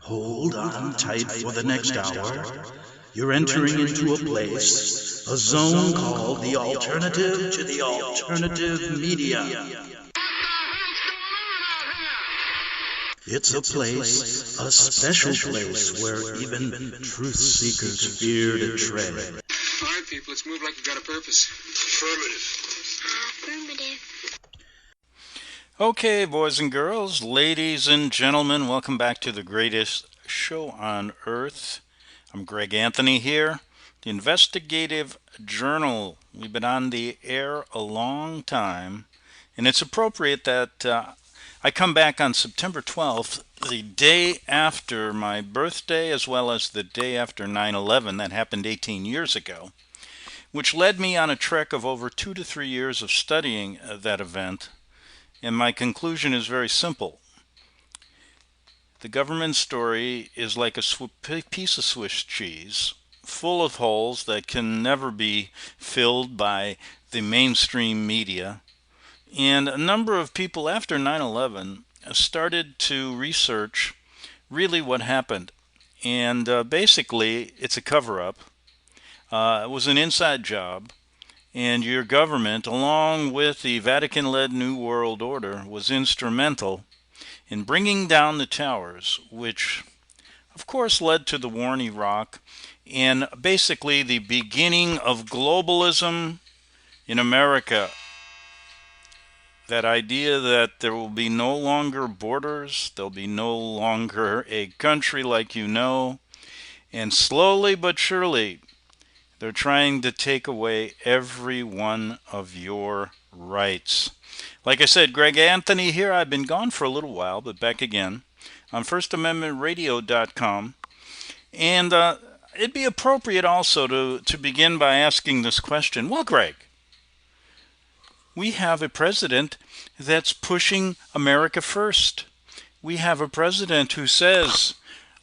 Hold on tight for the next hour. You're entering into a place, a zone called the alternative to the alternative media. It's a place, a special place where even truth seekers fear to tread. All right, people, let's move like we've got a purpose. Affirmative. Okay, boys and girls, ladies and gentlemen, welcome back to the greatest show on earth. I'm Greg Anthony here, the Investigative Journal. We've been on the air a long time, and it's appropriate that I come back on September 12th, the day after my birthday, as well as the day after 9/11. That happened 18 years ago, which led me on a trek of over 2 to 3 years of studying that event. And my conclusion is very simple. The government story is like a piece of Swiss cheese, full of holes that can never be filled by the mainstream media. And a number of people after 9/11 started to research really what happened. And basically, it's a cover-up. It was an inside job. And your government, along with the Vatican-led New World Order, was instrumental in bringing down the towers, which, of course, led to the war in Iraq and basically the beginning of globalism in America. That idea that there will be no longer borders, there'll be no longer a country like you know, and slowly but surely, they're trying to take away every one of your rights. Like I said, Greg Anthony here. I've been gone for a little while, but back again on FirstAmendmentRadio.com. And it'd be appropriate also to begin by asking this question. Well, Greg, we have a president that's pushing America first. We have a president who says,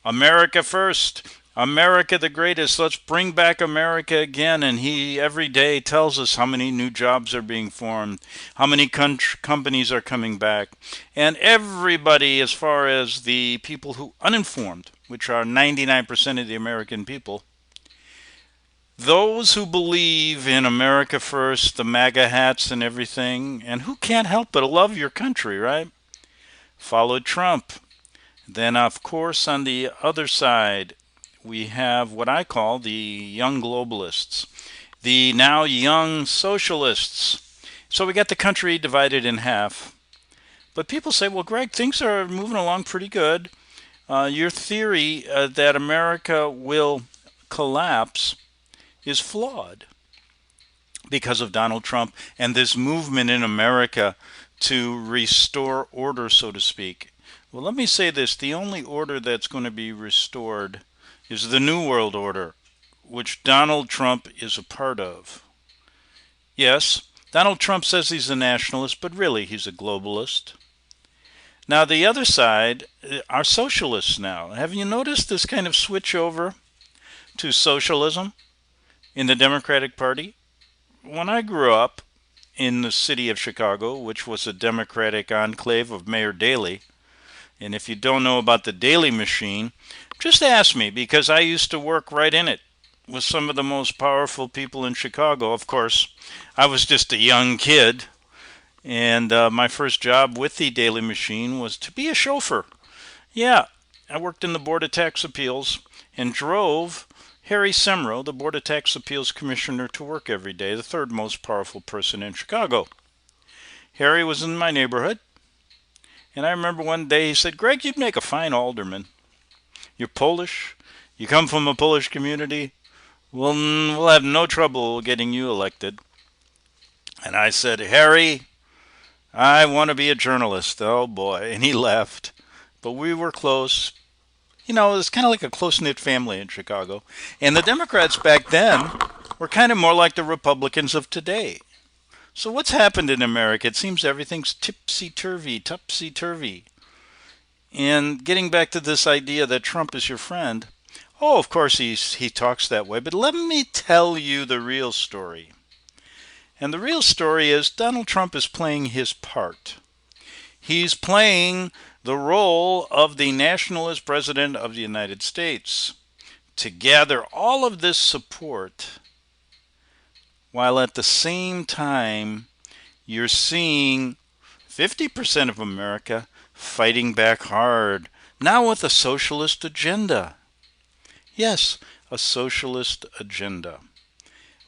America first. America the greatest. Let's bring back America again. And he every day tells us how many new jobs are being formed, how many companies are coming back. And everybody, as far as the people who uninformed, which are 99% of the American people, those who believe in America first, the MAGA hats and everything, and who can't help but love your country, right? Followed Trump. Then, of course, on the other side, we have what I call the young globalists, the now young socialists. So we got the country divided in half. But people say, well, Greg, things are moving along pretty good. Your theory that America will collapse is flawed because of Donald Trump and this movement in America to restore order, so to speak. Well, let me say this. The only order that's going to be restored is the New World Order, which Donald Trump is a part of. Yes, Donald Trump says he's a nationalist, but really he's a globalist. Now, the other side are socialists now. Have you noticed this kind of switch over to socialism in the Democratic Party? When I grew up in the city of Chicago, which was a Democratic enclave of Mayor Daley, and if you don't know about the Daley machine, just ask me, because I used to work right in it with some of the most powerful people in Chicago. Of course, I was just a young kid, and my first job with the Daley machine was to be a chauffeur. Yeah, I worked in the Board of Tax Appeals and drove Harry Semro, the Board of Tax Appeals Commissioner, to work every day, the third most powerful person in Chicago. Harry was in my neighborhood, and I remember one day he said, Greg, you'd make a fine alderman. You're Polish, you come from a Polish community, we'll have no trouble getting you elected. And I said, Harry, I want to be a journalist. Oh boy, and he left. But we were close. You know, it was kind of like a close-knit family in Chicago. And the Democrats back then were kind of more like the Republicans of today. So what's happened in America? It seems everything's topsy-turvy. And getting back to this idea that Trump is your friend, oh, of course he talks that way, but let me tell you the real story. And the real story is Donald Trump is playing his part. He's playing the role of the nationalist president of the United States to gather all of this support while at the same time you're seeing 50% of America fighting back hard, now with a socialist agenda. Yes, a socialist agenda.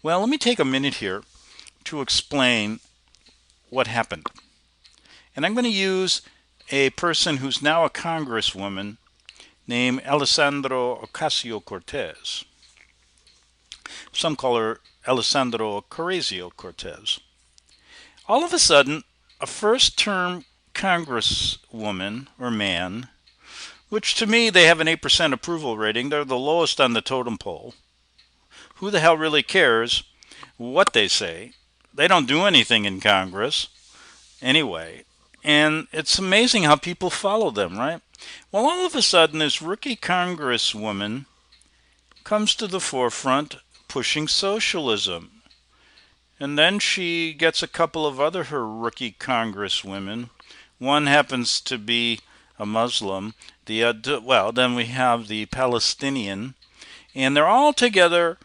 Well, let me take a minute here to explain what happened. And I'm going to use a person who's now a congresswoman named Alessandra Ocasio-Cortez. Some call her Alessandra Ocasio-Cortez. All of a sudden, a first-term congresswoman or man, which to me they have an 8% approval rating, they're the lowest on the totem pole. Who the hell really cares what they say? They don't do anything in Congress anyway. And it's amazing how people follow them, right? Well, all of a sudden, this rookie congresswoman comes to the forefront pushing socialism. And then she gets a couple of other her rookie congresswomen. One happens to be a Muslim. Then we have the Palestinian. And they're all together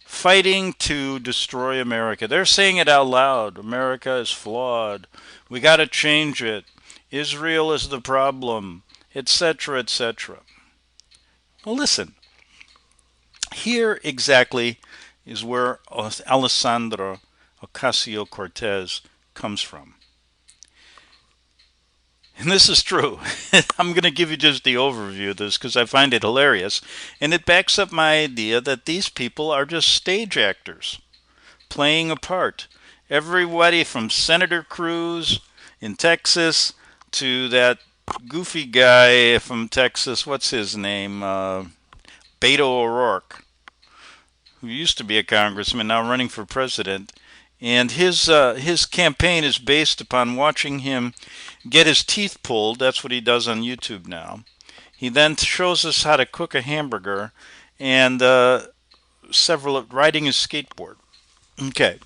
fighting to destroy America. They're saying it out loud. America is flawed. We got to change it. Israel is the problem, etc., etc. Well, listen. Here exactly is where Alessandra Ocasio-Cortez comes from. And this is true. I'm going to give you just the overview of this because I find it hilarious. And it backs up my idea that these people are just stage actors playing a part. Everybody from Senator Cruz in Texas to that goofy guy from Texas, what's his name? Beto O'Rourke, who used to be a congressman, now running for president. And his campaign is based upon watching him get his teeth pulled. That's what he does on YouTube now. He then shows us how to cook a hamburger and riding his skateboard. Okay.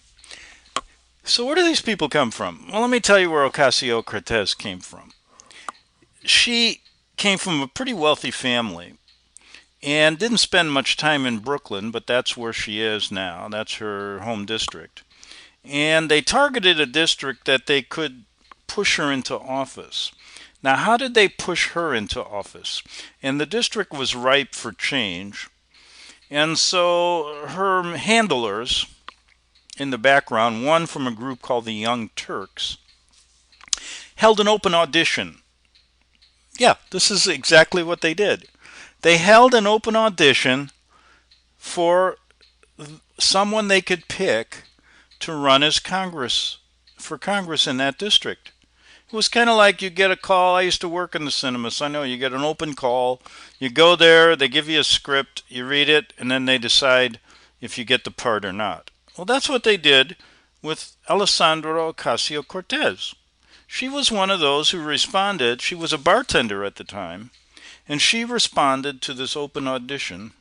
So where do these people come from? Well, let me tell you where Ocasio-Cortez came from. She came from a pretty wealthy family and didn't spend much time in Brooklyn, but that's where she is now. That's her home district. And they targeted a district that they could push her into office. Now, how did they push her into office? And the district was ripe for change. And so her handlers in the background, one from a group called the Young Turks, held an open audition. Yeah, this is exactly what they did. They held an open audition for someone they could pick to run as Congress in that district. It was kind of like you get a call. I used to work in the cinema, so I know you get an open call. You go there, they give you a script, you read it, and then they decide if you get the part or not. Well, that's what they did with Alessandra Ocasio-Cortez. She was one of those who responded. She was a bartender at the time, and she responded to this open audition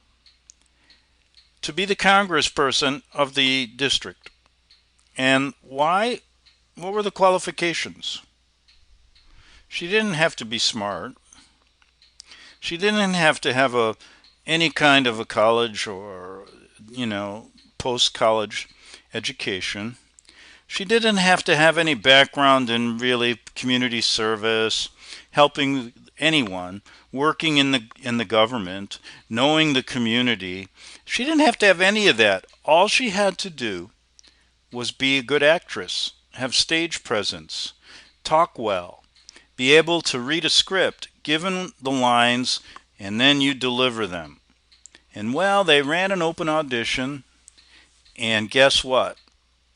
to be the congressperson of the district. And why? What were the qualifications? She didn't have to be smart. She didn't have to have any kind of a college or, post-college education. She didn't have to have any background in really community service, helping anyone, working in the government, knowing the community. She didn't have to have any of that. All she had to do was be a good actress, have stage presence, talk well, be able to read a script, given the lines, and then you deliver them. And well, they ran an open audition, and guess what?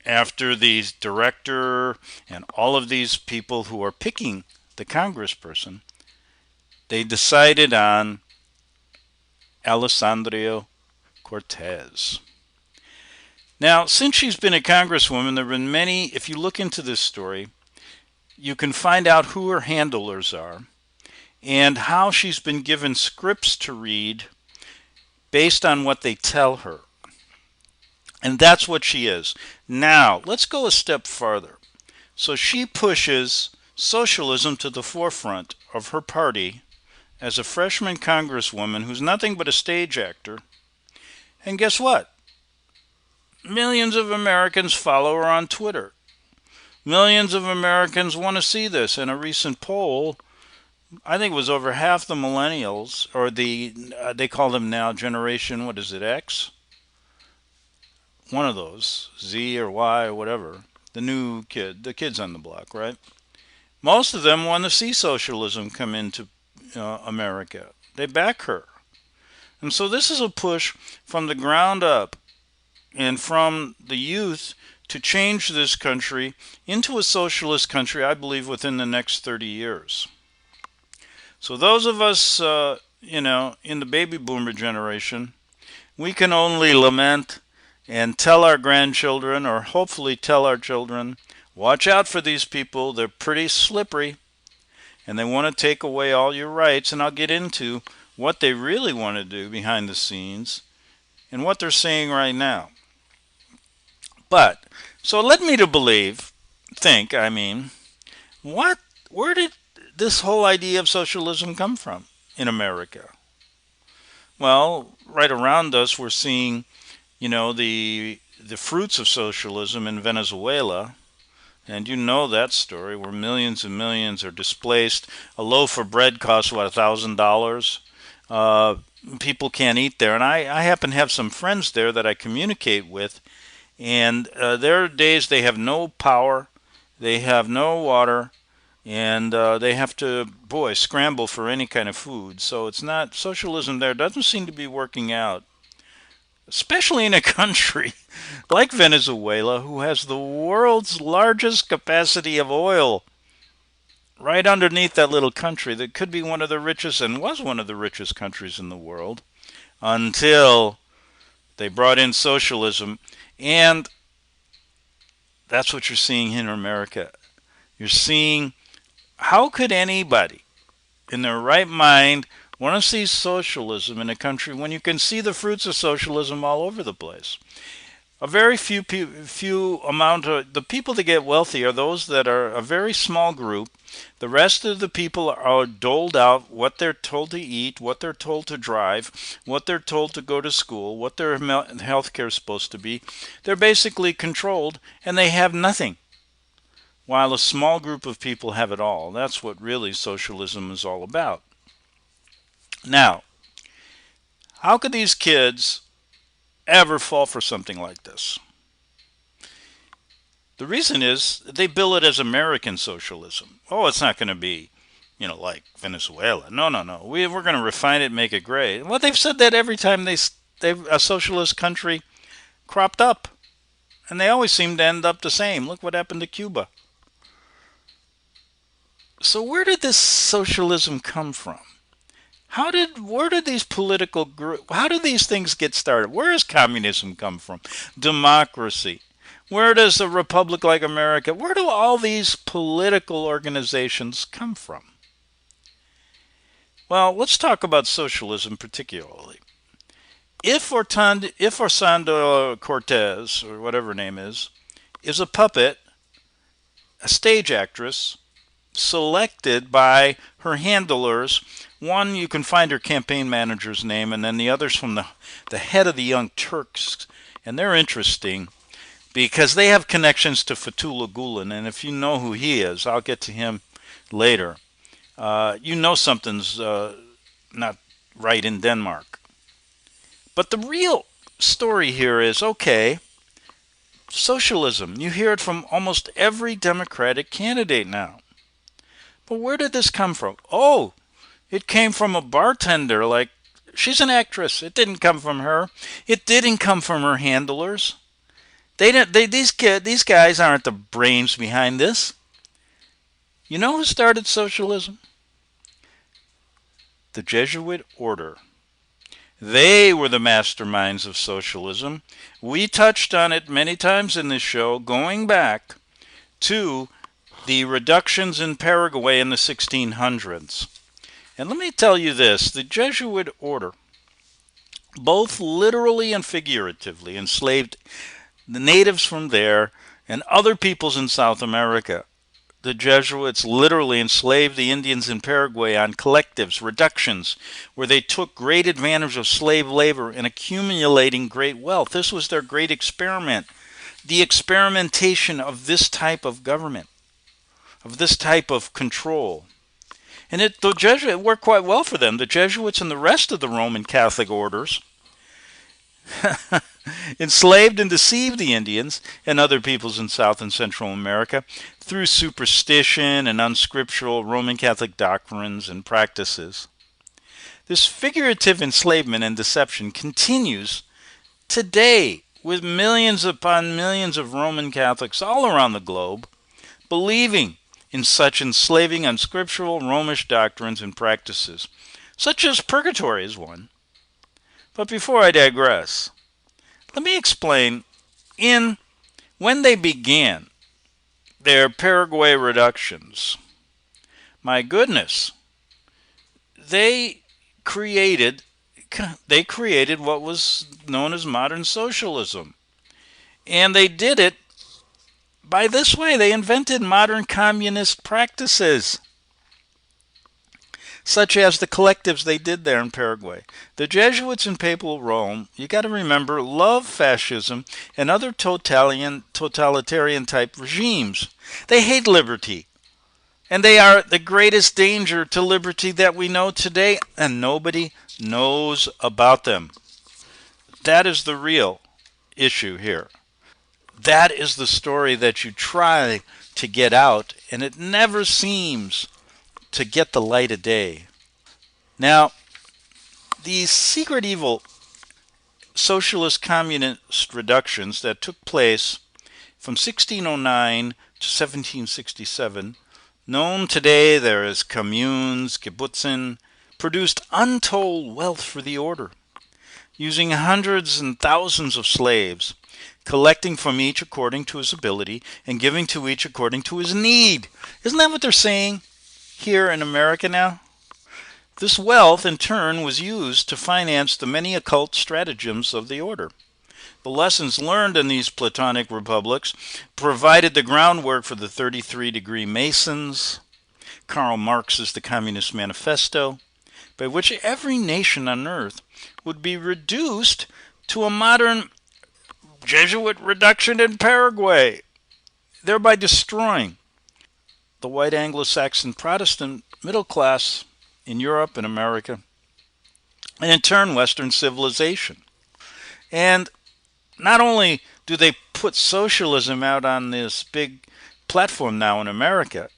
After the director and all of these people who are picking the congressperson, they decided on Alessandra Cortez. Now, since she's been a congresswoman, there have been many, if you look into this story, you can find out who her handlers are and how she's been given scripts to read based on what they tell her. And that's what she is. Now, let's go a step farther. So she pushes socialism to the forefront of her party as a freshman congresswoman who's nothing but a stage actor. And guess what? Millions of Americans follow her on Twitter. Millions of Americans want to see this. In a recent poll, I think it was over half the millennials, or they call them now generation, what is it, X? One of those, Z or Y or whatever, the kids on the block, right? Most of them want to see socialism come into America. They back her. And so this is a push from the ground up and from the youth to change this country into a socialist country, I believe, within the next 30 years. So those of us, in the baby boomer generation, we can only lament and tell our grandchildren, or hopefully tell our children, watch out for these people. They're pretty slippery, and they want to take away all your rights. And I'll get into what they really want to do behind the scenes and what they're saying right now. But, so led me to where did this whole idea of socialism come from in America? Well, right around us we're seeing, the fruits of socialism in Venezuela. And you know that story, where millions and millions are displaced. A loaf of bread costs, $1,000? People can't eat there. And I happen to have some friends there that I communicate with. And there are days they have no power, they have no water, and they have to, scramble for any kind of food. So it's not, socialism there doesn't seem to be working out, especially in a country like Venezuela, who has the world's largest capacity of oil right underneath that little country that could be one of the richest, and was one of the richest countries in the world, until they brought in socialism. And that's what you're seeing here in America. You're seeing, how could anybody in their right mind want to see socialism in a country when you can see the fruits of socialism all over the place? A very few amount of the people that get wealthy are those that are a very small group. The rest of the people are doled out what they're told to eat, what they're told to drive, what they're told to go to school, what their health care is supposed to be. They're basically controlled, and they have nothing, while a small group of people have it all. That's what really socialism is all about. Now, how could these kids ever fall for something like this? The reason is they bill it as American socialism. Oh, it's not going to be, like Venezuela. No. We're going to refine it, make it great. Well, they've said that every time they've a socialist country cropped up, and they always seem to end up the same. Look what happened to Cuba. So where did this socialism come from? Where did these political groups, how did these things get started? Where does communism come from? Democracy. Where does a republic like America, where do all these political organizations come from? Well, let's talk about socialism particularly. If Orsando Cortez, or whatever her name is a puppet, a stage actress, selected by her handlers. One, you can find her campaign manager's name, and then the other's from the head of the Young Turks. And they're interesting because they have connections to Fethullah Gulen. And if you know who he is, I'll get to him later. Something's not right in Denmark. But the real story here is, okay, socialism. You hear it from almost every Democratic candidate now. But where did this come from? Oh, it came from a bartender. She's an actress. It didn't come from her. It didn't come from her handlers. These guys aren't the brains behind this. You know who started socialism? The Jesuit order. They were the masterminds of socialism. We touched on it many times in this show, going back to the reductions in Paraguay in the 1600s. And let me tell you this, the Jesuit order, both literally and figuratively, enslaved the natives from there and other peoples in South America. the Jesuits literally enslaved the Indians in Paraguay on collectives, reductions, where they took great advantage of slave labor in accumulating great wealth. This was their great experiment, the experimentation of this type of government, of this type of control. And it worked quite well for them. The Jesuits and the rest of the Roman Catholic orders enslaved and deceived the Indians and other peoples in South and Central America through superstition and unscriptural Roman Catholic doctrines and practices. This figurative enslavement and deception continues today with millions upon millions of Roman Catholics all around the globe believing in such enslaving unscriptural Romish doctrines and practices, such as purgatory is one. But before I digress, let me explain when they began their Paraguay reductions. My goodness, they created what was known as modern socialism. And they did it by this way. They invented modern communist practices, such as the collectives they did there in Paraguay. The Jesuits in Papal Rome, you got to remember, love fascism and other totalitarian type regimes. They hate liberty. And they are the greatest danger to liberty that we know today, and nobody knows about them. That is the real issue here. That is the story that you try to get out, and it never seems to get the light of day. Now, these secret evil socialist communist reductions that took place from 1609 to 1767, known today there as communes, kibbutzen, produced untold wealth for the order, using hundreds and thousands of slaves, collecting from each according to his ability and giving to each according to his need. Isn't that what they're saying here in America now? This wealth, in turn, was used to finance the many occult stratagems of the order. The lessons learned in these Platonic republics provided the groundwork for the 33-degree Masons, Karl Marx's The Communist Manifesto, by which every nation on earth would be reduced to a modern Jesuit reduction in Paraguay, thereby destroying the white Anglo-Saxon Protestant middle class in Europe and America, and in turn Western civilization. And not only do they put socialism out on this big platform now in America,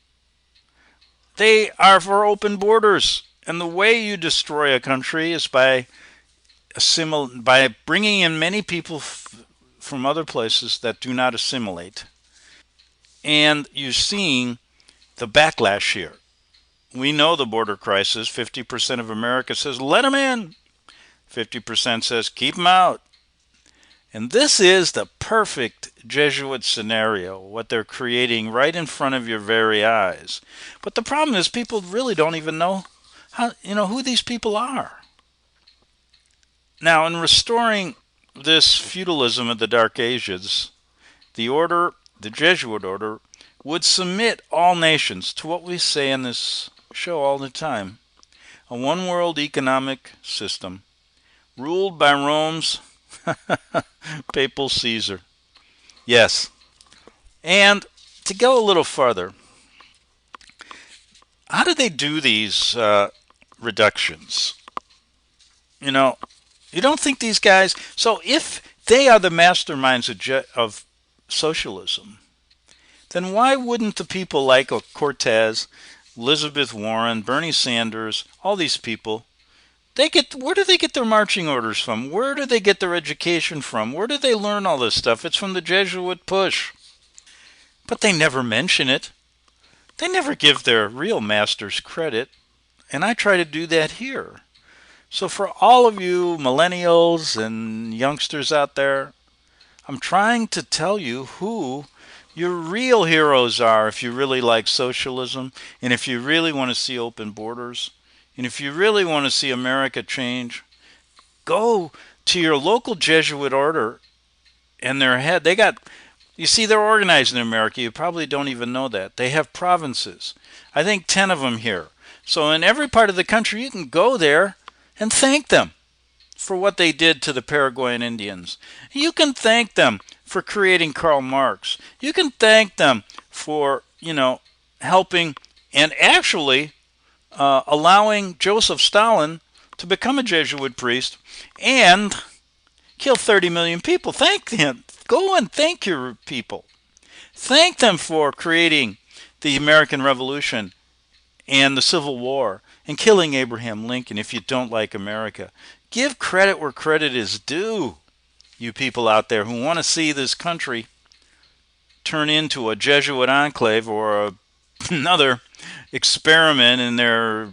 they are for open borders. And the way you destroy a country is by bringing in many people from other places that do not assimilate. And you're seeing the backlash here. We know the border crisis. 50% of America says, let them in. 50% says, keep them out. And this is the perfect Jesuit scenario, what they're creating right in front of your very eyes. But the problem is people really don't even know who these people are. Now, in restoring this feudalism of the Dark Ages, the Jesuit order, would submit all nations to what we say in this show all the time, a one-world economic system ruled by Rome's papal Caesar. Yes. And to go a little farther, how do they do these reductions? You don't think these guys... So if they are the masterminds of socialism, then why wouldn't the people like Cortez, Elizabeth Warren, Bernie Sanders, all these people, where do they get their marching orders from? Where do they get their education from? Where do they learn all this stuff? It's from the Jesuit push. But they never mention it. They never give their real masters credit. And I try to do that here. So for all of you millennials and youngsters out there, I'm trying to tell you who your real heroes are if you really like socialism, and if you really want to see open borders, and if you really want to see America change. Go to your local Jesuit order and their head. They got, You see, they're organized in America. You probably don't even know that. They have provinces. I think 10 of them here. So in every part of the country, you can go there and thank them for what they did to the Paraguayan Indians. You can thank them for creating Karl Marx. You can thank them for, helping and actually allowing Joseph Stalin to become a Jesuit priest and kill 30 million people. Thank them. Go and thank your people. Thank them for creating the American Revolution and the Civil War and killing Abraham Lincoln if you don't like America. Give credit where credit is due, you people out there who want to see this country turn into a Jesuit enclave or another experiment in their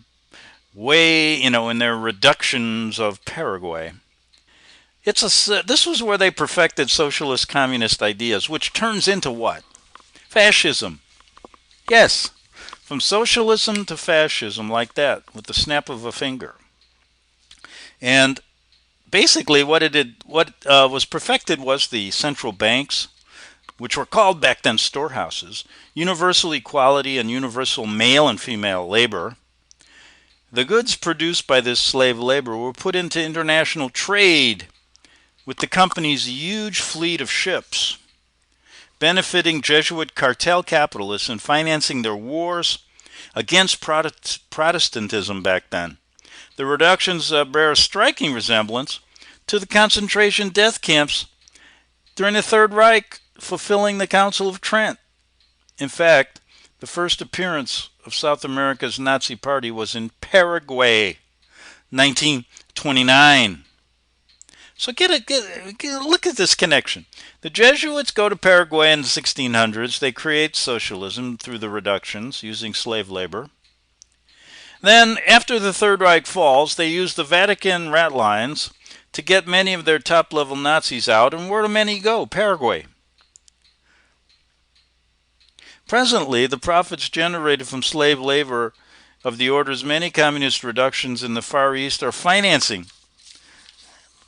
way, in their reductions of Paraguay. This was where they perfected socialist communist ideas, which turns into what? Fascism. Yes, from socialism to fascism, like that, with the snap of a finger. And basically what was perfected was the central banks, which were called back then storehouses, universal equality and universal male and female labor. The goods produced by this slave labor were put into international trade with the company's huge fleet of ships, benefiting Jesuit cartel capitalists and financing their wars against Protestantism back then. The reductions bear a striking resemblance to the concentration death camps during the Third Reich, fulfilling the Council of Trent. In fact, the first appearance of South America's Nazi Party was in Paraguay, 1929. So look at this connection. The Jesuits go to Paraguay in the 1600s. They create socialism through the reductions using slave labor. Then, after the Third Reich falls, they use the Vatican rat lines to get many of their top-level Nazis out. And where do many go? Paraguay. Presently, the profits generated from slave labor of the order's many communist reductions in the Far East are financing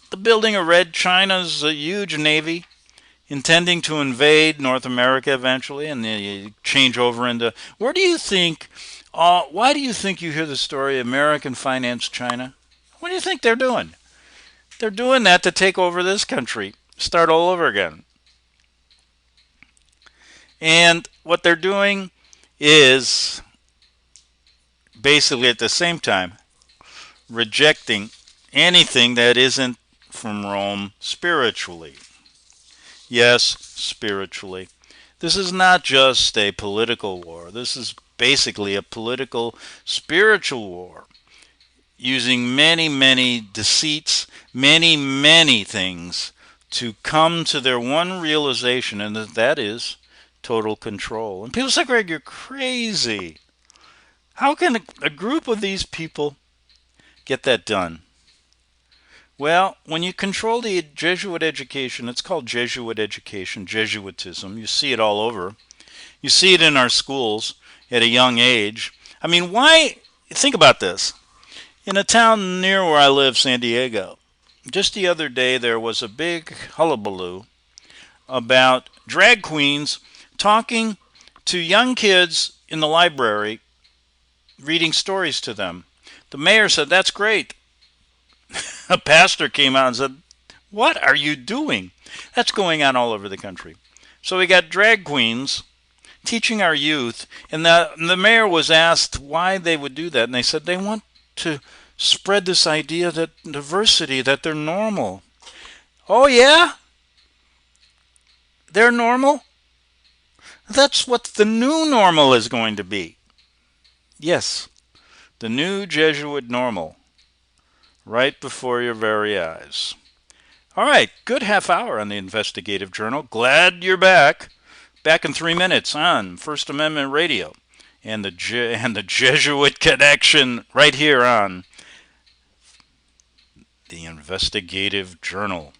the building of Red China's huge navy, intending to invade North America eventually, and they change over into... Why do you think you hear the story American financed China? What do you think they're doing? They're doing that to take over this country, start all over again. And what they're doing is basically at the same time rejecting anything that isn't from Rome spiritually. Yes, spiritually. This is not just a political war. This is basically a political, spiritual war, using many, many deceits, many, many things to come to their one realization, and that is total control. And people say, Greg, you're crazy. How can a group of these people get that done? Well, when you control the Jesuit education, it's called Jesuit education, Jesuitism. You see it all over. You see it in our schools at a young age. I mean, why? Think about this. In a town near where I live, San Diego, just the other day there was a big hullabaloo about drag queens talking to young kids in the library, reading stories to them. The mayor said, that's great. A pastor came out and said, what are you doing? That's going on all over the country. So we got drag queens teaching our youth, and the mayor was asked why they would do that, and they said they want to spread this idea that diversity, that they're normal. Oh yeah? They're normal? That's what the new normal is going to be. Yes, the new Jesuit normal, right before your very eyes. All right, good half hour on the Investigative Journal. Glad you're back. Back in 3 minutes on First Amendment Radio and the Jesuit Connection right here on the Investigative Journal.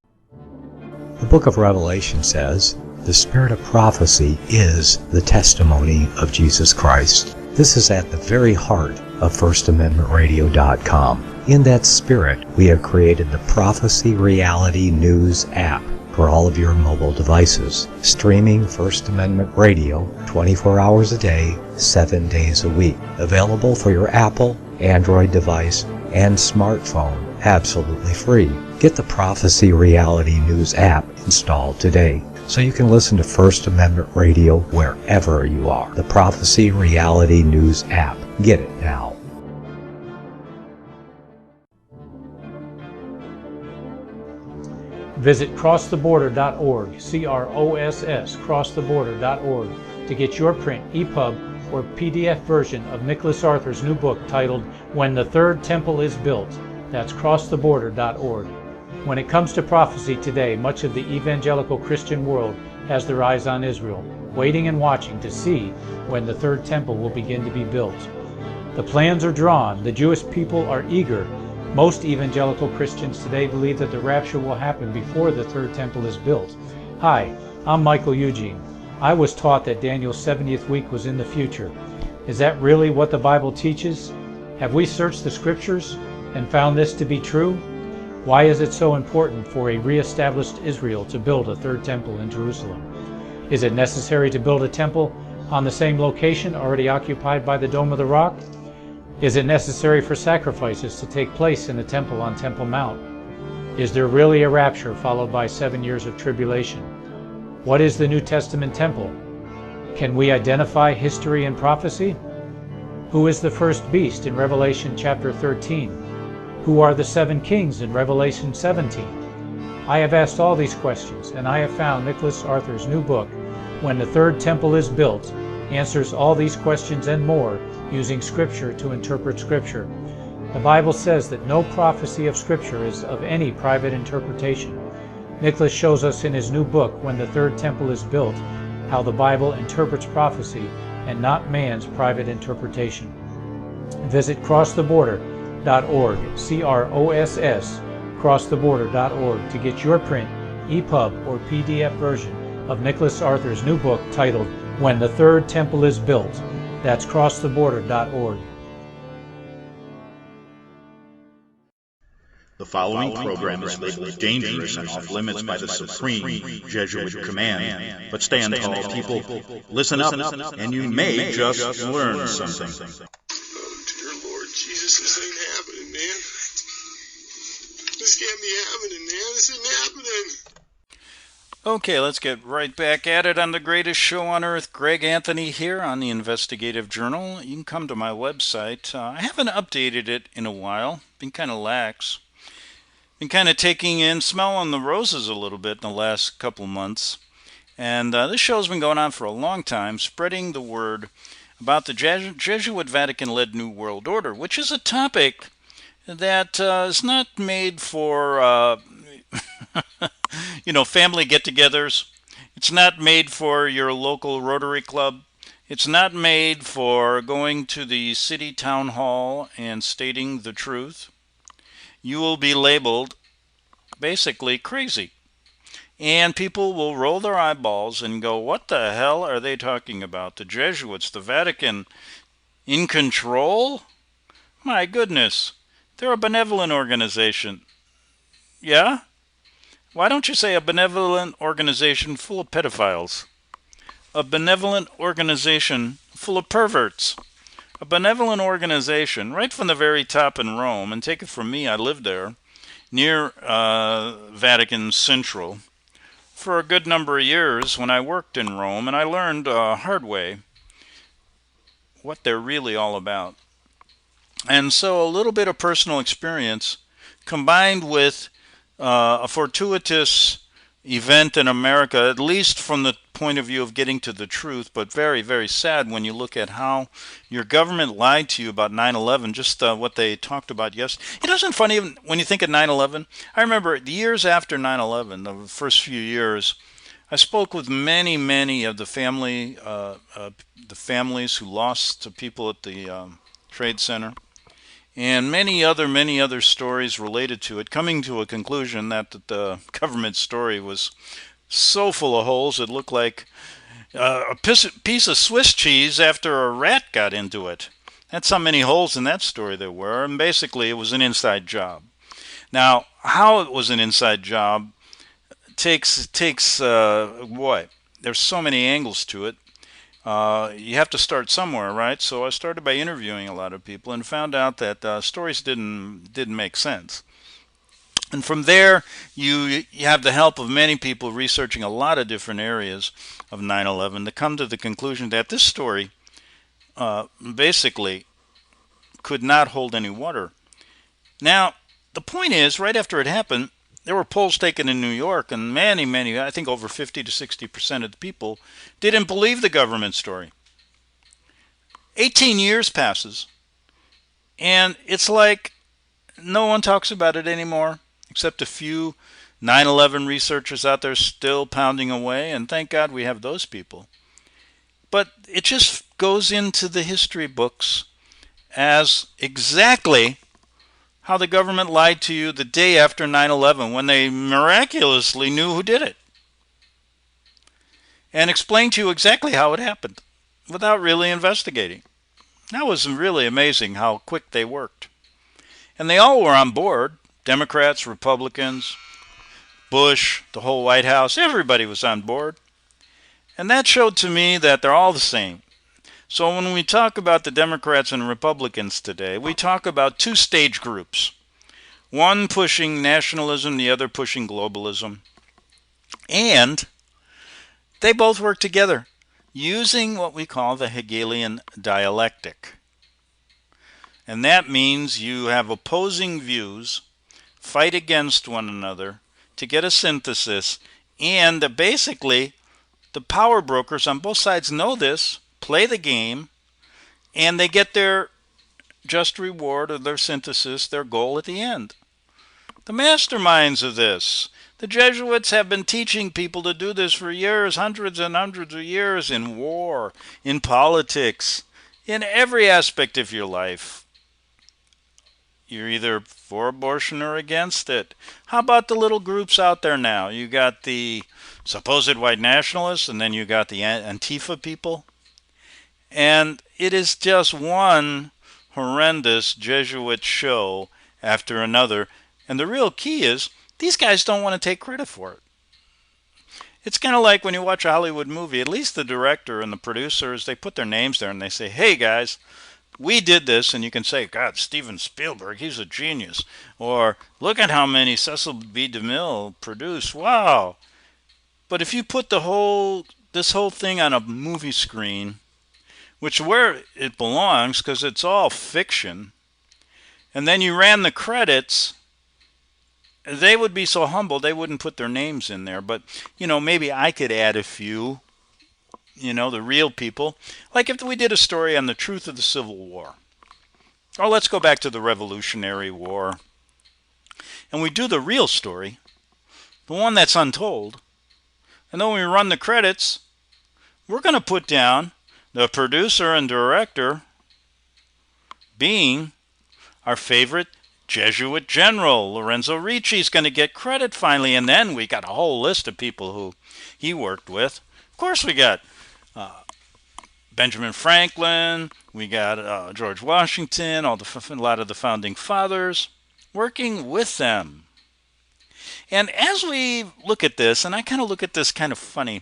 The book of Revelation says, the spirit of prophecy is the testimony of Jesus Christ. This is at the very heart of FirstAmendmentRadio.com. In that spirit, we have created the Prophecy Reality News app. for all of your mobile devices, streaming First Amendment Radio 24 hours a day, 7 days a week. Available for your Apple, Android device, and smartphone, absolutely free. Get the Prophecy Reality News app installed today so you can listen to First Amendment Radio wherever you are. The Prophecy Reality News app. Get it now. Visit crosstheborder.org, crosstheborder.org, to get your print, EPUB, or PDF version of Nicholas Arthur's new book titled When the Third Temple is Built. That's crosstheborder.org. When it comes to prophecy today, much of the evangelical Christian world has their eyes on Israel, waiting and watching to see when the third temple will begin to be built. The plans are drawn, the Jewish people are eager. Most evangelical Christians today believe that the rapture will happen before the third temple is built. Hi, I'm Michael Eugene. I was taught that Daniel's 70th week was in the future. Is that really what the Bible teaches? Have we searched the scriptures and found this to be true? Why is it so important for a re-established Israel to build a third temple in Jerusalem? Is it necessary to build a temple on the same location already occupied by the Dome of the Rock? Is it necessary for sacrifices to take place in the temple on Temple Mount? Is there really a rapture followed by 7 years of tribulation? What is the New Testament temple? Can we identify history and prophecy? Who is the first beast in Revelation chapter 13? Who are the 7 kings in Revelation 17? I have asked all these questions, and I have found Nicholas Arthur's new book, When the Third Temple is Built, answers all these questions and more using Scripture to interpret Scripture. The Bible says that no prophecy of Scripture is of any private interpretation. Nicholas shows us in his new book, When the Third Temple is Built, how the Bible interprets prophecy and not man's private interpretation. Visit crosstheborder.org, crosstheborder.org, to get your print, EPUB, or PDF version of Nicholas Arthur's new book titled When the Third Temple is Built. That's crosstheborder.org. The following program is labeled dangerous and off limits by the supreme Jesuit command. But stand tall, people. Listen up, and you may just learn something. Oh, dear Lord Jesus, this ain't happening, man. This can't be happening, man. This isn't happening. Okay, let's get right back at it on the greatest show on earth. Greg Anthony here on the Investigative Journal. You can come to my website. I haven't updated it in a while. Been kind of lax. Been kind of taking in, smelling the roses a little bit in the last couple months. And this show's been going on for a long time, spreading the word about the Jesuit Vatican-led New World Order, which is a topic that is not made for family get-togethers. It's not made for your local Rotary Club. It's not made for going to the city town hall and stating the truth. You will be labeled basically crazy. And people will roll their eyeballs and go, what the hell are they talking about? The Jesuits, the Vatican, in control? My goodness, they're a benevolent organization. Yeah? Why don't you say a benevolent organization full of pedophiles? A benevolent organization full of perverts? A benevolent organization right from the very top in Rome, and take it from me, I lived there, near Vatican Central, for a good number of years when I worked in Rome, and I learned hard way what they're really all about. And so a little bit of personal experience combined with a fortuitous event in America, at least from the point of view of getting to the truth, but very, very sad when you look at how your government lied to you about 9/11, just what they talked about yesterday. It isn't funny when you think of 9/11. I remember the years after 9/11, the first few years, I spoke with many, many of the families who lost people at the Trade Center, and many other stories related to it, coming to a conclusion that the government story was so full of holes it looked like a piece of Swiss cheese after a rat got into it. That's how many holes in that story there were, and basically it was an inside job. Now, how it was an inside job takes what? There's so many angles to it. You have to start somewhere, right? So I started by interviewing a lot of people and found out that stories didn't make sense. And from there, you have the help of many people researching a lot of different areas of 9/11 to come to the conclusion that this story basically could not hold any water. Now, the point is, right after it happened, there were polls taken in New York, and many, I think over 50 to 60% of the people didn't believe the government story. 18 years passes, and it's like no one talks about it anymore, except a few 9/11 researchers out there still pounding away, and thank God we have those people. But it just goes into the history books as exactly how the government lied to you the day after 9/11 when they miraculously knew who did it, and explained to you exactly how it happened without really investigating. That was really amazing how quick they worked. And they all were on board. Democrats, Republicans, Bush, the whole White House, everybody was on board. And that showed to me that they're all the same. So when we talk about the Democrats and Republicans today, we talk about two stage groups. One pushing nationalism, the other pushing globalism. And they both work together using what we call the Hegelian dialectic. And that means you have opposing views, fight against one another to get a synthesis, and basically the power brokers on both sides know this, play the game, and they get their just reward of their synthesis, their goal at the end. The masterminds of this, the Jesuits, have been teaching people to do this for years, hundreds and hundreds of years, in war, in politics, in every aspect of your life. You're either for abortion or against it. How about the little groups out there now? You got the supposed white nationalists, and then you got the Antifa people. And it is just one horrendous Jesuit show after another. And the real key is, these guys don't want to take credit for it. It's kind of like when you watch a Hollywood movie, at least the director and the producers, they put their names there and they say, hey guys, we did this, and you can say, God, Steven Spielberg, he's a genius. Or, look at how many Cecil B. DeMille produced. Wow. But if you put this whole thing on a movie screen, which where it belongs, because it's all fiction, and then you ran the credits, they would be so humble they wouldn't put their names in there. But, maybe I could add a few, the real people. Like if we did a story on the truth of the Civil War. Or let's go back to the Revolutionary War. And we do the real story, the one that's untold. And then when we run the credits, we're going to put down the producer and director being our favorite Jesuit general, Lorenzo Ricci, is going to get credit finally. And then we got a whole list of people who he worked with. Of course, we got Benjamin Franklin, we got George Washington, a lot of the founding fathers, working with them. And as we look at this, and I kind of look at this kind of funny,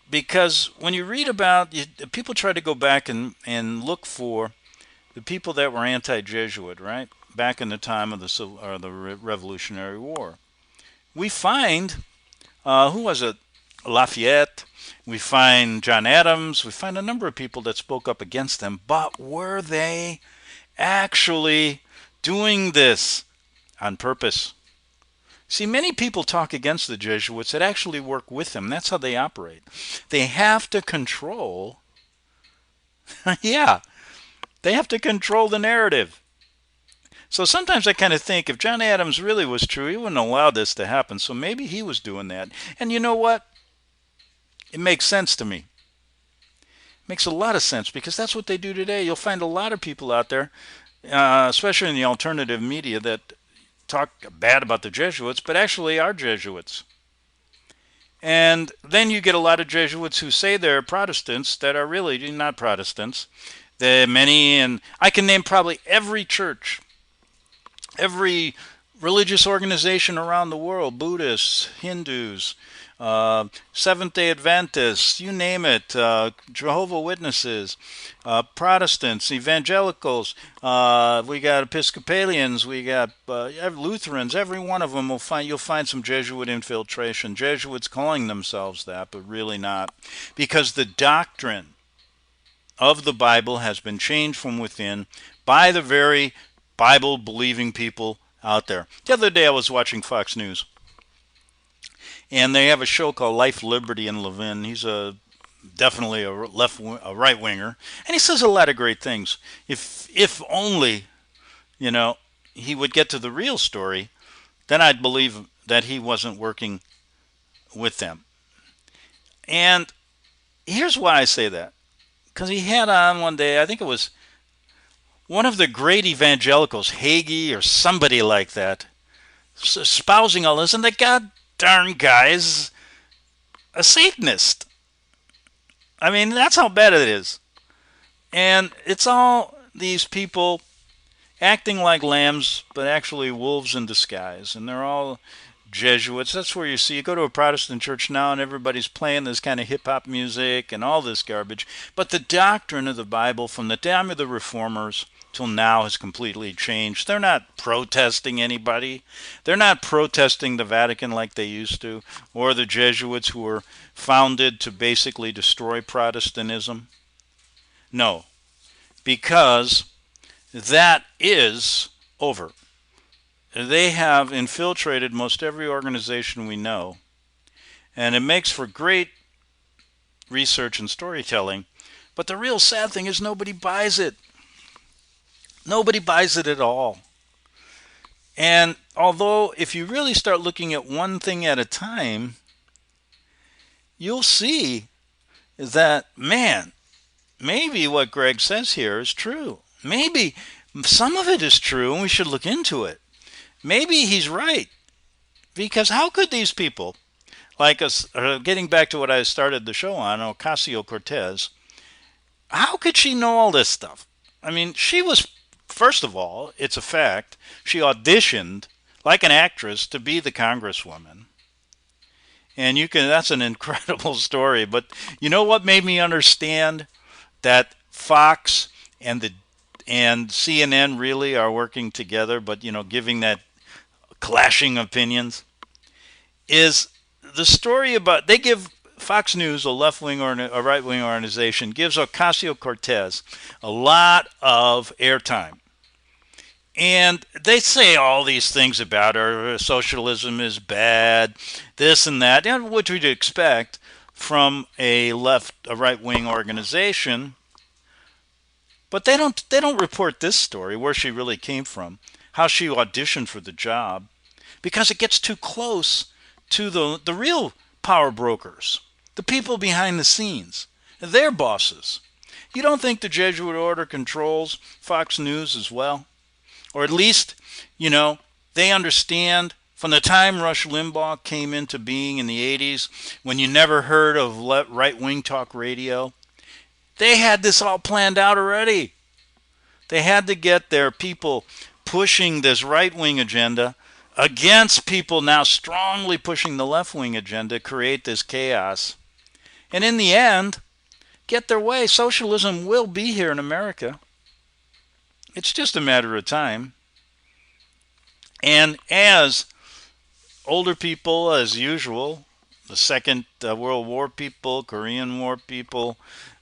because when you read about, people try to go back and look for the people that were anti-Jesuit, right? Back in the time of the Revolutionary War. We find, who was it? Lafayette. We find John Adams. We find a number of people that spoke up against them. But were they actually doing this on purpose? See, many people talk against the Jesuits that actually work with them. That's how they operate. They have to control, they have to control the narrative. So sometimes I kind of think if John Adams really was true, he wouldn't allow this to happen. So maybe he was doing that. And you know what? It makes sense to me. It makes a lot of sense because that's what they do today. You'll find a lot of people out there, especially in the alternative media, that talk bad about the Jesuits, but actually are Jesuits. And then you get a lot of Jesuits who say they're Protestants that are really not Protestants. There are many, and I can name probably every church, every religious organization around the world, Buddhists, Hindus, Seventh-day Adventists, you name it, Jehovah's Witnesses, Protestants, Evangelicals, we got Episcopalians, we got Lutherans. Every one of them you'll find some Jesuit infiltration. Jesuits calling themselves that, but really not, because the doctrine of the Bible has been changed from within by the very Bible-believing people out there. The other day I was watching Fox News, and they have a show called Life, Liberty, and Levin. He's definitely a right winger, and he says a lot of great things. If only, he would get to the real story, then I'd believe that he wasn't working with them. And here's why I say that. Because he had on one day, I think it was one of the great evangelicals, Hagee or somebody like that, espousing all this, and the god darn guy's a Satanist. I mean, that's how bad it is. And it's all these people acting like lambs, but actually wolves in disguise. And they're all Jesuits. That's where you go to a Protestant church now and everybody's playing this kind of hip-hop music and all this garbage. But the doctrine of the Bible from the time of the Reformers till now has completely changed. They're not protesting anybody. They're not protesting the Vatican like they used to, or the Jesuits who were founded to basically destroy Protestantism. No, because that is over. They have infiltrated most every organization we know, and it makes for great research and storytelling. But the real sad thing is nobody buys it. Nobody buys it at all. And although if you really start looking at one thing at a time, you'll see that, man, maybe what Greg says here is true. Maybe some of it is true and we should look into it. Maybe he's right. Because how could these people, like us, getting back to what I started the show on, Ocasio-Cortez, how could she know all this stuff? I mean, she was, first of all, it's a fact, she auditioned like an actress to be the congresswoman. And that's an incredible story. But you know what made me understand that Fox and CNN really are working together, but, giving that clashing opinions, is the story about, they give Fox News, a left-wing or a right-wing organization, gives Ocasio-Cortez a lot of airtime. And they say all these things about her. Socialism is bad, this and that, and what we'd expect from a right-wing organization. But they don't report this story, where she really came from, how she auditioned for the job, because it gets too close to the real power brokers, the people behind the scenes, their bosses. You don't think the Jesuit order controls Fox News as well? Or at least, they understand from the time Rush Limbaugh came into being in the 80s, when you never heard of right-wing talk radio, they had this all planned out already. They had to get their people pushing this right-wing agenda against people now strongly pushing the left-wing agenda, create this chaos. And in the end, get their way. Socialism will be here in America. It's just a matter of time. And as older people, as usual, the Second World War people, Korean War people,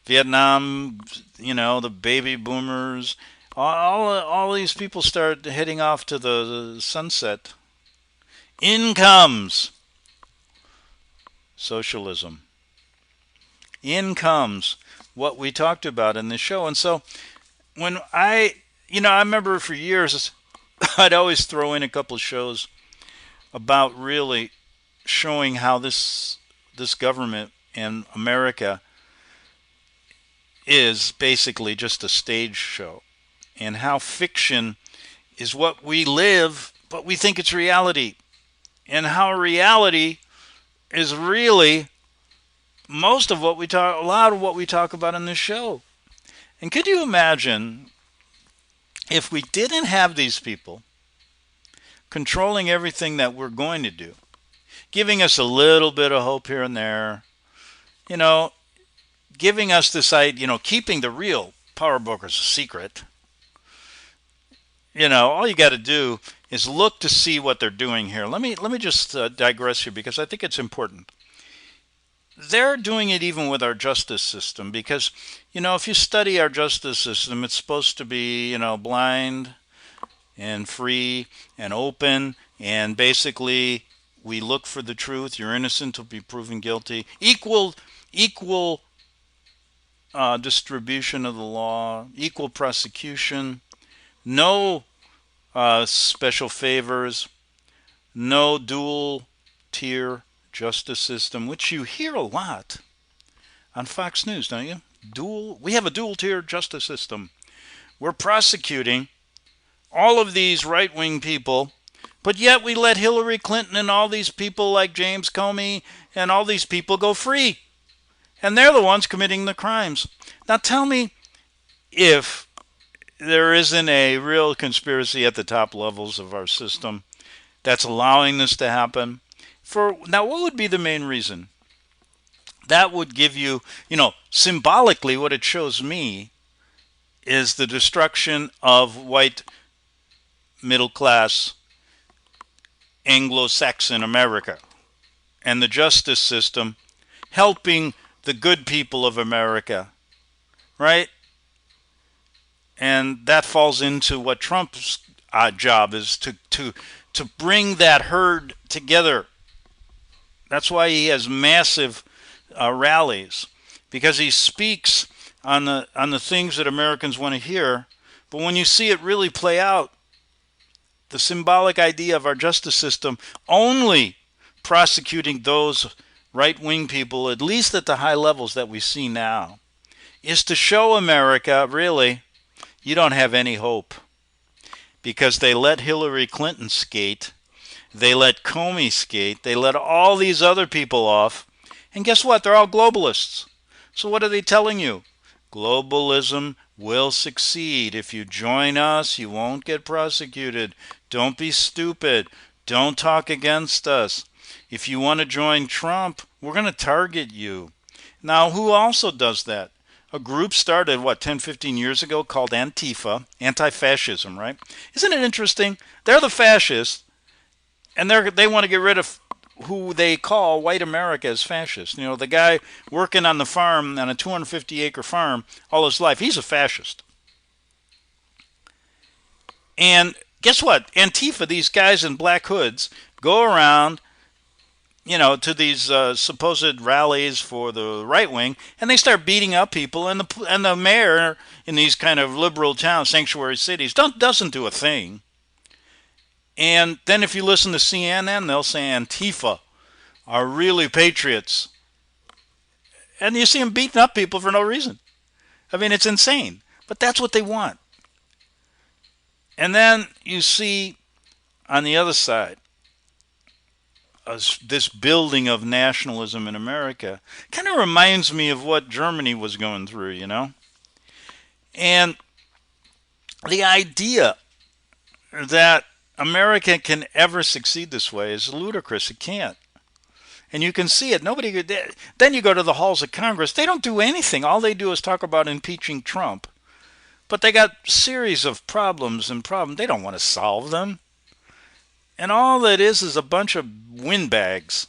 Vietnam, the baby boomers, all these people start heading off to the sunset. In comes socialism. In comes what we talked about in this show. And so when I remember for years, I'd always throw in a couple of shows about really showing how this government and America is basically just a stage show, and how fiction is what we live, but we think it's reality, and how reality is really a lot of what we talk about in this show. And could you imagine if we didn't have these people controlling everything that we're going to do, giving us a little bit of hope here and there, giving us this idea, keeping the real power brokers a secret. All you got to do is look to see what they're doing here. Let me just digress here because I think it's important. They're doing it even with our justice system because, if you study our justice system, it's supposed to be, blind and free and open, and basically we look for the truth. You're innocent to be proven guilty. Equal distribution of the law, equal prosecution, no special favors, no dual tier justice system, which you hear a lot on Fox News, don't you? We have a dual tier justice system. We're prosecuting all of these right-wing people, but yet we let Hillary Clinton and all these people like James Comey and all these people go free. And they're the ones committing the crimes. Now tell me if there isn't a real conspiracy at the top levels of our system that's allowing this to happen. Now, what would be the main reason? That would give you, symbolically what it shows me is the destruction of white middle class Anglo-Saxon America and the justice system helping the good people of America, right? And that falls into what Trump's job is to bring that herd together. That's why he has massive rallies, because he speaks on the things that Americans want to hear. But when you see it really play out, the symbolic idea of our justice system only prosecuting those right-wing people, at least at the high levels that we see now, is to show America, really, you don't have any hope. Because they let Hillary Clinton skate. They let Comey skate. They let all these other people off. And guess what? They're all globalists. So what are they telling you? Globalism will succeed. If you join us, you won't get prosecuted. Don't be stupid. Don't talk against us. If you want to join Trump, we're going to target you. Now, who also does that? A group started, 10, 15 years ago called Antifa, anti-fascism, right? Isn't it interesting? They're the fascists, and they want to get rid of who they call white America as fascist. The guy working on the farm, on a 250-acre farm all his life, he's a fascist. And guess what? Antifa, these guys in black hoods, go around to these supposed rallies for the right wing, and they start beating up people, and the mayor in these kind of liberal towns, sanctuary cities, doesn't do a thing. And then if you listen to CNN, they'll say Antifa are really patriots, and you see them beating up people for no reason. I mean, it's insane, but that's what they want. And then you see on the other side, this building of nationalism in America kind of reminds me of what Germany was going through, And the idea that America can ever succeed this way is ludicrous. It can't. And you can see it. Then you go to the halls of Congress. They don't do anything. All they do is talk about impeaching Trump. But they got a series of problems. They don't want to solve them. And all that is a bunch of windbags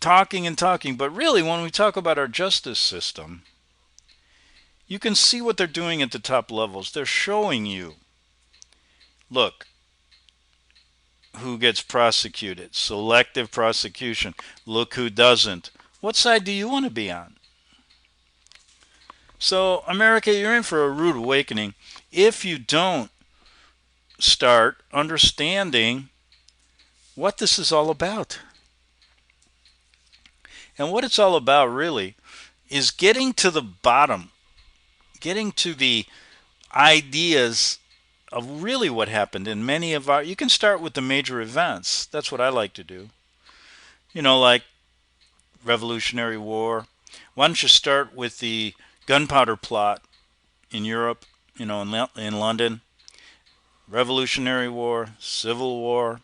talking and talking. But really, when we talk about our justice system, you can see what they're doing at the top levels. They're showing you, look, who gets prosecuted. Selective prosecution. Look who doesn't. What side do you want to be on? So, America, you're in for a rude awakening if you don't start understanding what this is all about. And what it's all about really is getting to the bottom, getting to the ideas of really what happened in many of you can start with the major events. That's what I like to do. Like Revolutionary War. Why don't you start with the gunpowder plot in Europe, in London? Revolutionary War, Civil War.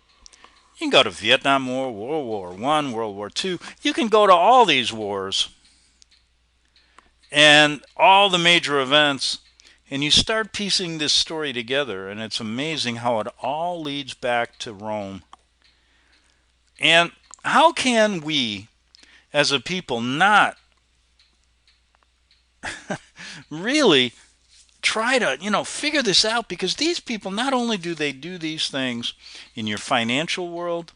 You can go to Vietnam War, World War I, World War II. You can go to all these wars and all the major events, and you start piecing this story together, and it's amazing how it all leads back to Rome. And how can we, as a people, not really try to, figure this out? Because these people, not only do they do these things in your financial world,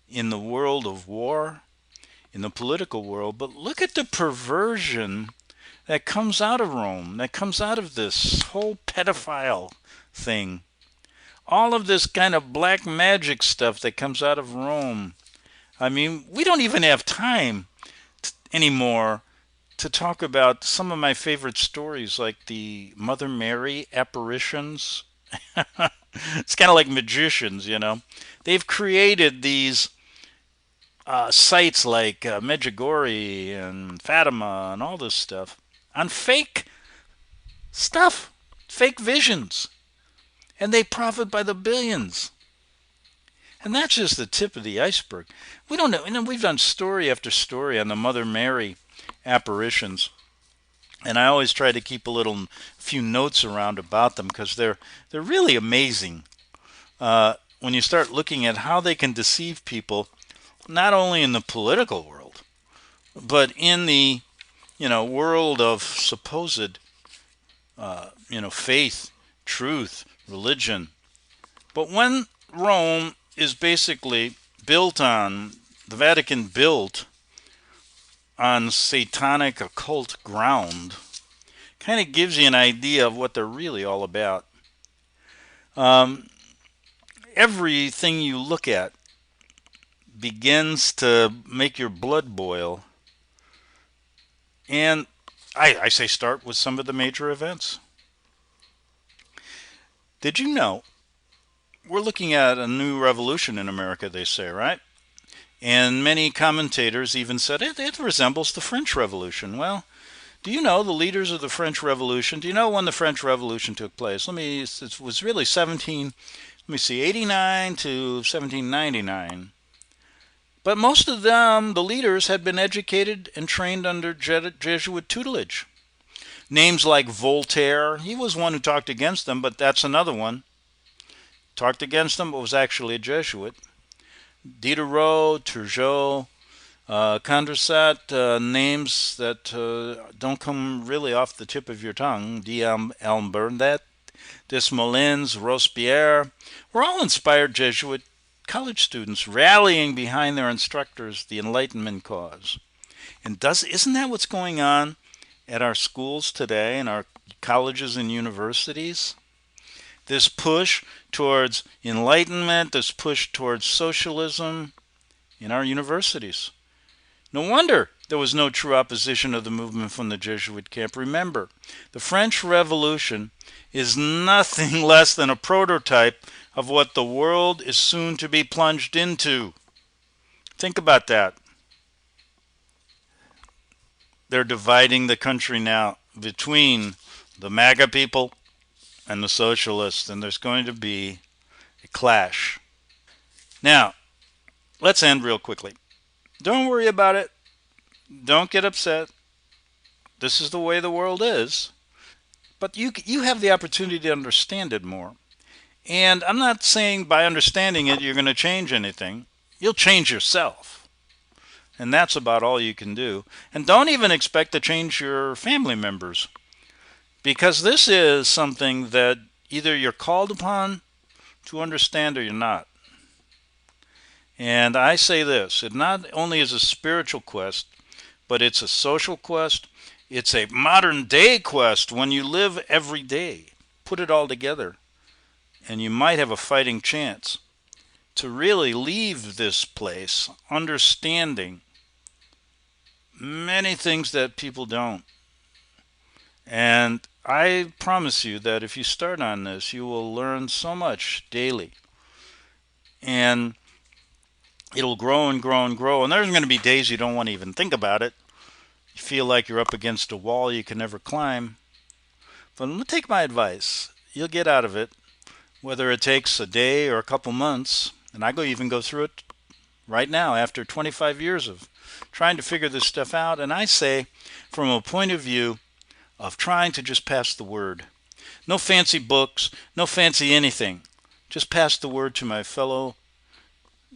in the world of war, in the political world, but look at the perversion that comes out of Rome, that comes out of this whole pedophile thing. All of this kind of black magic stuff that comes out of Rome. I mean, we don't even have time anymore to talk about some of my favorite stories, like the Mother Mary apparitions. It's kind of like magicians, They've created these sites like Medjugorje and Fatima and all this stuff on fake stuff, fake visions. And they profit by the billions. And that's just the tip of the iceberg. We don't know. We've done story after story on the Mother Mary apparitions. And I always try to keep a few notes around about them because they're really amazing. When you start looking at how they can deceive people, not only in the political world, but in the world of supposed faith, truth, religion. But when Rome is basically built on, the Vatican built on satanic occult ground, kind of gives you an idea of what they're really all about. Everything you look at begins to make your blood boil. And I say start with some of the major events. Did you know we're looking at a new revolution in America, they say, right? And many commentators even said it resembles the French Revolution. Well, do you know the leaders of the French Revolution? Do you know when the French Revolution took place? It was really 89 to 1799. But most of them, the leaders, had been educated and trained under Jesuit tutelage. Names like Voltaire, he was one who talked against them, but that's another one. Talked against them, but was actually a Jesuit. Diderot, Turgot, Condorcet, names that don't come really off the tip of your tongue. D'Alembert, Desmoulins, Robespierre, were all inspired Jesuit college students rallying behind their instructors, the Enlightenment cause. And isn't that what's going on at our schools today, in our colleges and universities? This push towards enlightenment, this push towards socialism in our universities. No wonder there was no true opposition of the movement from the Jesuit camp. Remember, the French Revolution is nothing less than a prototype of what the world is soon to be plunged into. Think about that. They're dividing the country now between the MAGA people and the socialists, and there's going to be a clash. Now, let's end real quickly. Don't worry about it. Don't get upset. This is the way the world is. But you have the opportunity to understand it more. And I'm not saying by understanding it you're going to change anything. You'll change yourself. And that's about all you can do. And don't even expect to change your family members. Because this is something that either you're called upon to understand or you're not. And I say this, it not only is a spiritual quest, but it's a social quest. It's a modern day quest when you live every day. Put it all together. And you might have a fighting chance to really leave this place understanding many things that people don't. And I promise you that if you start on this, you will learn so much daily. And it'll grow and grow and grow. And there's going to be days you don't want to even think about it. You feel like you're up against a wall you can never climb. But take my advice. You'll get out of it whether it takes a day or a couple months, and I even go through it right now after 25 years of trying to figure this stuff out. And I say, from a point of view of trying to just pass the word. No fancy books, no fancy anything. Just pass the word to my fellow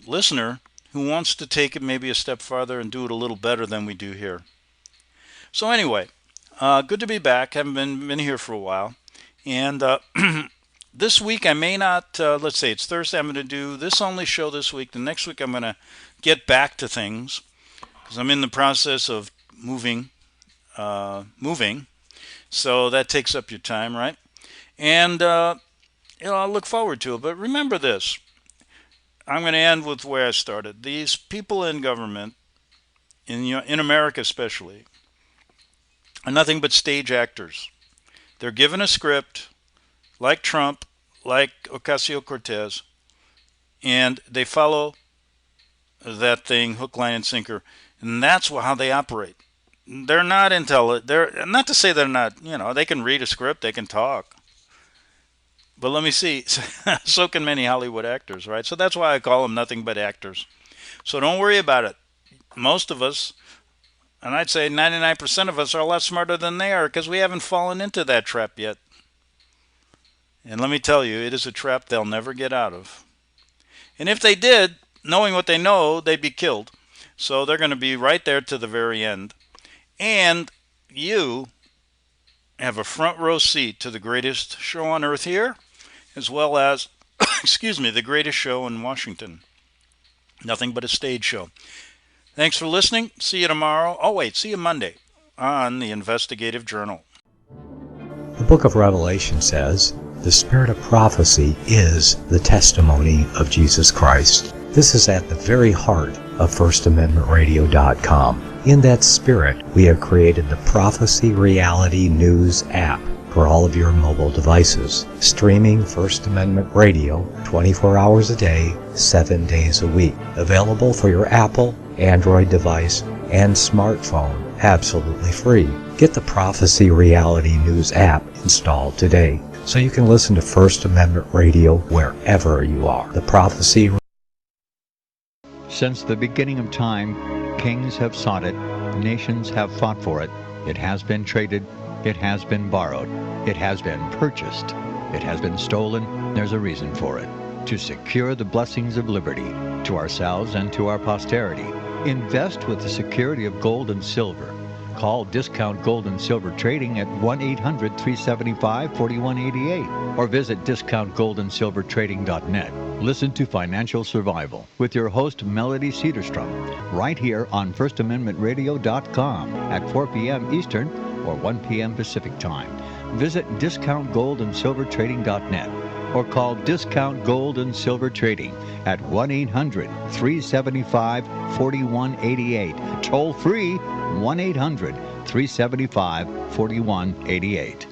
listener who wants to take it maybe a step farther and do it a little better than we do here. So anyway, good to be back. Haven't been here for a while. And this week I may not, let's say it's Thursday, I'm going to do this only show this week. The next week I'm going to get back to things because I'm in the process of moving. So that takes up your time, right? And, I'll look forward to it. But remember this. I'm going to end with where I started. These people in government, in America especially, are nothing but stage actors. They're given a script, like Trump, like Ocasio-Cortez, and they follow that thing hook, line, and sinker. And that's how they operate. They're not intelligent. They're not to say they're not, they can read a script, they can talk. But let me see, so can many Hollywood actors, right? So that's why I call them nothing but actors. So don't worry about it. Most of us, and I'd say 99% of us, are a lot smarter than they are because we haven't fallen into that trap yet. And let me tell you, it is a trap they'll never get out of. And if they did, knowing what they know, they'd be killed. So they're going to be right there to the very end. And you have a front row seat to the greatest show on earth here, as well as, the greatest show in Washington. Nothing but a stage show. Thanks for listening. See you tomorrow. See you Monday on the Investigative Journal. The book of Revelation says, "The spirit of prophecy is the testimony of Jesus Christ." This is at the very heart of FirstAmendmentRadio.com. In that spirit, we have created the Prophecy Reality News app for all of your mobile devices, streaming First Amendment Radio 24 hours a day, 7 days a week. Available for your Apple, Android device, and smartphone, absolutely free. Get the Prophecy Reality News app installed today so you can listen to First Amendment Radio wherever you are. The Prophecy. Since the beginning of time, kings have sought it, nations have fought for it. It has been traded, it has been borrowed, it has been purchased, it has been stolen. There's a reason for it. To secure the blessings of liberty to ourselves and to our posterity. Invest with the security of gold and silver. Call Discount Gold and Silver Trading at 1-800-375-4188 or visit discountgoldandsilvertrading.net. Listen to Financial Survival with your host Melody Cedarstrom right here on FirstAmendmentRadio.com at 4 p.m. Eastern or 1 p.m. Pacific Time. Visit discountgoldandsilvertrading.net or call Discount Gold and Silver Trading at 1-800-375-4188. Toll free 1-800-375-4188.